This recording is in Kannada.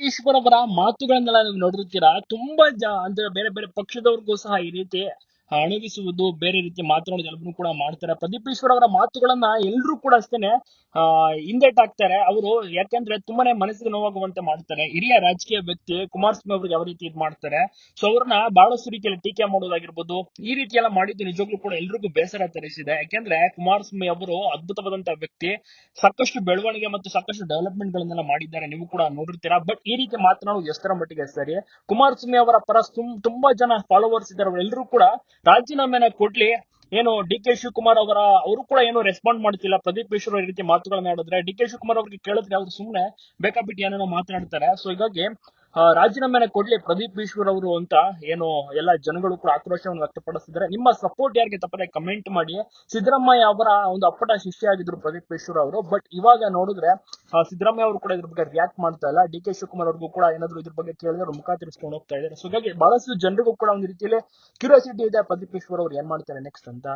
ಈಶ್ವರ್ ಅವರ ಮಾತುಗಳನ್ನೆಲ್ಲ ನೀವು ನೋಡಿರ್ತೀರಾ. ತುಂಬಾ ಅಂದ್ರೆ ಬೇರೆ ಬೇರೆ ಪಕ್ಷದವ್ರಿಗೂ ಸಹ ಈ ರೀತಿ ಅಣಗಿಸುವುದು, ಬೇರೆ ರೀತಿ ಮಾತನಾಡೋದು ಎಲ್ಲರೂ ಕೂಡ ಮಾಡ್ತಾರೆ. ಪ್ರದೀಪ್ ಈಶ್ವರ್ ಅವರ ಮಾತುಗಳನ್ನ ಎಲ್ಲರೂ ಕೂಡ ಅಷ್ಟೇನೆ ಹಿಂದೇಟಾಕ್ತಾರೆ. ಅವರು ಯಾಕೆಂದ್ರೆ ತುಂಬಾನೇ ಮನಸ್ಸಿಗೆ ನೋವಾಗುವಂತೆ ಮಾಡ್ತಾರೆ. ಹಿರಿಯ ರಾಜಕೀಯ ವ್ಯಕ್ತಿ ಕುಮಾರಸ್ವಾಮಿ ಅವ್ರಿಗೆ ಯಾವ ರೀತಿ ಇದ್ ಮಾಡ್ತಾರೆ, ಸೊ ಅವ್ರನ್ನ ಬಹಳಷ್ಟು ರೀತಿಯಲ್ಲಿ ಟೀಕೆ ಮಾಡೋದಾಗಿರ್ಬೋದು, ಈ ರೀತಿ ಎಲ್ಲ ಮಾಡಿದ್ದು ನಿಜವಾಗ್ಲೂ ಕೂಡ ಎಲ್ರಿಗೂ ಬೇಸರ ತರಿಸಿದೆ. ಯಾಕೆಂದ್ರೆ ಕುಮಾರಸ್ವಾಮಿ ಅವರು ಅದ್ಭುತವಾದಂತಹ ವ್ಯಕ್ತಿ, ಸಾಕಷ್ಟು ಬೆಳವಣಿಗೆ ಮತ್ತು ಸಾಕಷ್ಟು ಡೆವಲಪ್ಮೆಂಟ್ ಗಳನ್ನೆಲ್ಲ ಮಾಡಿದ್ದಾರೆ, ನೀವು ಕೂಡ ನೋಡಿರ್ತೀರಾ. ಬಟ್ ಈ ರೀತಿ ಮಾತನಾಡೋದು ಎಷ್ಟರ ಮಟ್ಟಿಗೆ ಸರಿ? ಕುಮಾರಸ್ವಾಮಿ ಅವರ ಪರ ತುಂಬಾ ಜನ ಫಾಲೋವರ್ಸ್ ಇದ್ದಾರೆ, ಎಲ್ಲರೂ ಕೂಡ ರಾಜೀನಾಮೆನ ಕೊಡ್ಲಿ, ಏನು ಡಿ ಕೆ ಶಿವಕುಮಾರ್ ಅವರು ಕೂಡ ಏನು ರೆಸ್ಪಾಂಡ್ ಮಾಡ್ತಿಲ್ಲ. ಪ್ರದೀಪ್ ಈಶ್ವರ್ ಈ ರೀತಿ ಮಾತುಗಳನ್ನ ಆಡಿದ್ರೆ ಡಿ ಕೆ ಶಿವಕುಮಾರ್ ಅವ್ರಿಗೆ ಕೇಳಿದ್ರೆ ಅವ್ರು ಸುಮ್ನೆ ಬೇಕಾಬಿಟ್ಟು ಏನೇನೋ ಮಾತನಾಡ್ತಾರೆ. ಸೊ ಹೀಗಾಗಿ ರಾಜೀನಾಮೆನ ಕೊಡ್ಲಿ ಪ್ರದೀಪ್ ಈಶ್ವರ್ ಅವರು ಅಂತ ಏನು ಎಲ್ಲ ಜನಗಳು ಕೂಡ ಆಕ್ರೋಶವನ್ನು ವ್ಯಕ್ತಪಡಿಸಿದ್ದಾರೆ. ನಿಮ್ಮ ಸಪೋರ್ಟ್ ಯಾರಿಗೆ ತಪ್ಪದೆ ಕಮೆಂಟ್ ಮಾಡಿ. ಸಿದ್ದರಾಮಯ್ಯ ಅವರ ಒಂದು ಅಪ್ಪಟ ಶಿಷ್ಯ ಆಗಿದ್ರು ಪ್ರದೀಪ್ ಈಶ್ವರ್ ಅವರು. ಬಟ್ ಇವಾಗ ನೋಡಿದ್ರೆ ಸಿದ್ದರಾಮಯ್ಯ ಅವರು ಕೂಡ ಇದ್ರ ಬಗ್ಗೆ ರಿಯಾಕ್ಟ್ ಮಾಡ್ತಾ ಇಲ್ಲ. ಡಿ ಕೆ ಶಿವಕುಮಾರ್ ಅವ್ರಿಗೂ ಕೂಡ ಏನಾದ್ರು ಇದ್ರ ಬಗ್ಗೆ ಕೇಳಿದ್ರೆ ಮುಖ ತಿರ್ಸ್ಕೊಂಡು ಹೋಗ್ತಾ ಇದ್ದಾರೆ. ಸೊ ಹೀಗಾಗಿ ಬಹಳಷ್ಟು ಜನರಿಗೂ ಕೂಡ ಒಂದು ರೀತಿಯಲ್ಲಿ ಕ್ಯೂರಿಯಾಸಿಟಿ ಇದೆ, ಪ್ರದೀಪ್ ಈಶ್ವರ್ ಅವ್ರು ಏನ್ ಮಾಡ್ತಾರೆ ನೆಕ್ಸ್ಟ್ ಅಂತ.